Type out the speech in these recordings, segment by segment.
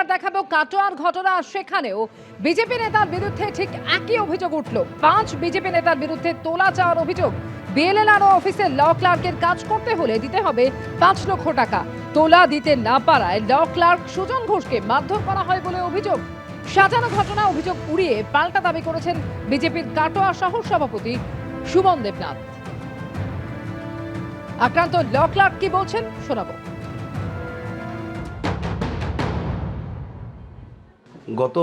এবার দেখাবো কাটোয়ার ঘটনা। সেখানেও বিজেপি নেতার বিরুদ্ধে ঠিক একই অভিযোগ উঠল। 5 বিজেপি নেতার বিরুদ্ধে তোলা চাওয়ার অভিযোগ। বিএলএলআরও অফিসে ল ক্লার্কের কাজ করতে হলে দিতে হবে 5 লক্ষ টাকা। তোলা দিতে না পারায় ল ক্লার্ক সুজন ঘোষকে মারধর করা হয় বলে অভিযোগ। সাজানো ঘটনা, অভিযোগ উড়িয়ে পাল্টা দাবি করেছেন বিজেপির কাটোয়া শহর সভাপতি সুমন দেবনাথ। আক্রান্ত ল ক্লার্ক কি বলছেন শোনাবো। গত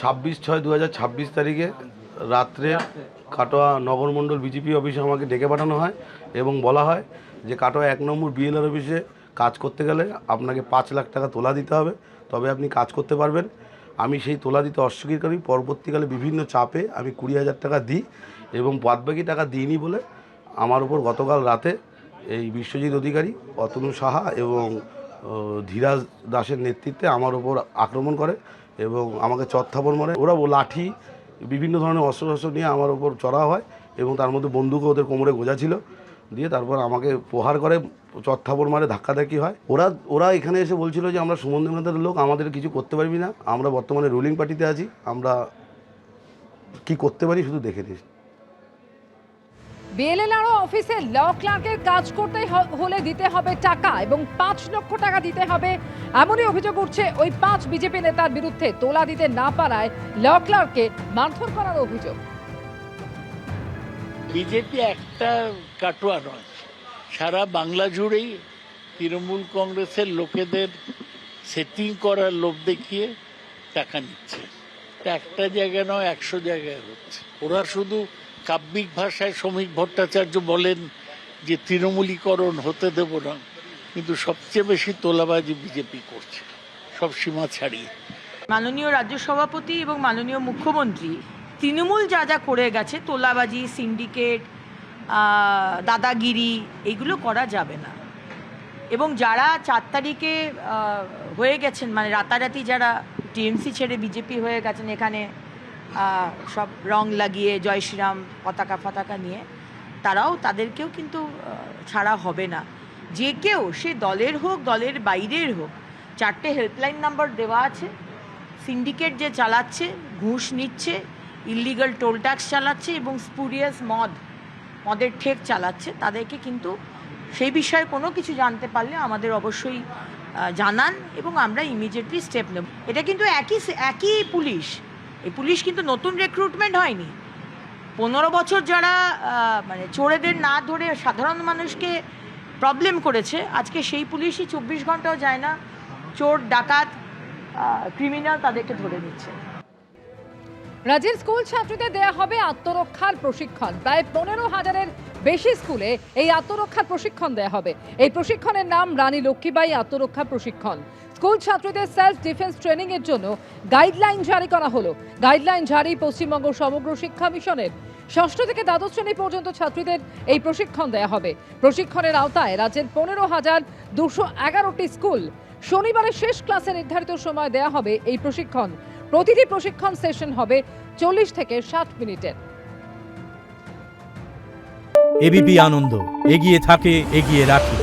26/6/2026 তারিখে রাত্রে কাটোয়া নগরমণ্ডল বিজেপি অফিসে আমাকে ডেকে পাঠানো হয় এবং বলা হয় যে কাটোয়া 1 নম্বর বিএলআর অফিসে কাজ করতে গেলে আপনাকে 5 লাখ টাকা তোলা দিতে হবে, তবে আপনি কাজ করতে পারবেন। আমি সেই তোলা দিতে অস্বীকার করি। পরবর্তীকালে বিভিন্ন চাপে আমি 20,000 টাকা দিই এবং বাদবাকি টাকা দিইনি বলে আমার উপর গতকাল রাতে এই বিশ্বজিৎ অধিকারী, অতনু সাহা এবং ধীরাজ দাসের নেতৃত্বে আমার উপর আক্রমণ করে এবং আমাকে চত্থাপড় মারে। ওরা লাঠি বিভিন্ন ধরনের অস্ত্র নিয়ে আমার উপর চড়া হয় এবং তার মধ্যে বন্দুকও ওদের কোমরে গোজা ছিল। দিয়ে তারপর আমাকে প্রহার করে, চত্থাপড় মারে, ধাক্কাধাক্কি হয়। ওরা এখানে এসে বলছিল যে আমরা সুমন দেবনাথের লোক, আমাদের কিছু করতে পারবি না, আমরা বর্তমানে রুলিং পার্টিতে আছি, আমরা কি করতে পারি শুধু দেখে নিস। বিএলএলআরও অফিসে ল ক্লার্কের কাজ করতে হলে দিতে হবে টাকা এবং 5 লক্ষ টাকা দিতে হবে, এমনই অভিযোগ উঠছে ওই 5 বিজেপি নেতার বিরুদ্ধে। তোলা দিতে না পারায় ল ক্লার্ককে মারধর করার অভিযোগ। বিজেপি একটা কাটোয়া নয়, সারা বাংলা জুড়েই তৃণমূল কংগ্রেসের লোকেদের সেটিং করার লোভ দেখিয়ে টাকা নিচ্ছে। একটা জায়গায় নয়, 100 জায়গায় হচ্ছে। ওরা শুধু কাব্যিক ভাষায় শ্রমিক ভট্টাচার্য বলেন যে তৃণমূলীকরণ হতে দেব না, কিন্তু সবচেয়ে বেশি তোলাবাজি বিজেপি করছে, সব সীমা ছাড়িয়ে। মাননীয় রাজ্য সভাপতি এবং মাননীয় মুখ্যমন্ত্রী তৃণমূল যা যা করে গেছে, তোলাবাজি, সিন্ডিকেট, দাদাগিরি, এগুলো করা যাবে না। এবং যারা 4 তারিখে হয়ে গেছেন, মানে রাতারাতি যারা টিএমসি ছেড়ে বিজেপি হয়ে গেছেন, এখানে সব রং লাগিয়ে জয় শ্রীরাম পতাকা নিয়ে, তাদেরকেও কিন্তু ছাড়া হবে না। যে কেউ, সে দলের হোক দলের বাইরের হোক, 4টে হেল্পলাইন নাম্বার দেওয়া আছে। সিন্ডিকেট যে চালাচ্ছে, ঘুষ নিচ্ছে, ইলিগাল টোল ট্যাক্স চালাচ্ছে এবং স্পুরিয়াস মদের ঠেক চালাচ্ছে, তাদেরকে কিন্তু সেই বিষয়ে কোনো কিছু জানতে পারলে আমাদের অবশ্যই জানান এবং আমরা ইমিডিয়েটলি স্টেপ নেব। এটা কিন্তু একই পুলিশ। এই পুলিশ কিন্তু নতুন রিক্রুটমেন্ট হয়নি। 15 বছর যারা মানে চোরেদের না ধরে সাধারণ মানুষকে প্রবলেম করেছে, আজকে সেই পুলিশই 24 ঘন্টাও যায় না, চোর, ডাকাত, ক্রিমিনাল তাদেরকে ধরে নিচ্ছে। রাজ্যের স্কুল ছাত্রীদের দেয়া হবে আত্মরক্ষার প্রশিক্ষণ। প্রায় 15,000-এর বেশি স্কুলে এই আত্মরক্ষার প্রশিক্ষণ দেয়া হবে। এই প্রশিক্ষণের নাম রানী লক্ষ্মীবাঈ আত্মরক্ষা প্রশিক্ষণ। স্কুল ছাত্রীদের সেলফ ডিফেন্স ট্রেনিং এর জন্য গাইডলাইন জারি করা হলো। গাইডলাইন জারি পশ্চিমবঙ্গ সমগ্র শিক্ষা মিশনের। 6ষ্ঠ থেকে দ্বাদশ শ্রেণী পর্যন্ত ছাত্রীদের এই প্রশিক্ষণ দেয়া হবে। প্রশিক্ষণের আওতায় রাজ্যের 15,211টি স্কুল। শনিবারের শেষ ক্লাসে নির্ধারিত সময় দেয়া হবে এই প্রশিক্ষণ। প্রতিটি প্রশিক্ষণ সেশন হবে 40 থেকে 60 মিনিটের। এবিপি আনন্দ, এগিয়ে থাকে, এগিয়ে রাখে।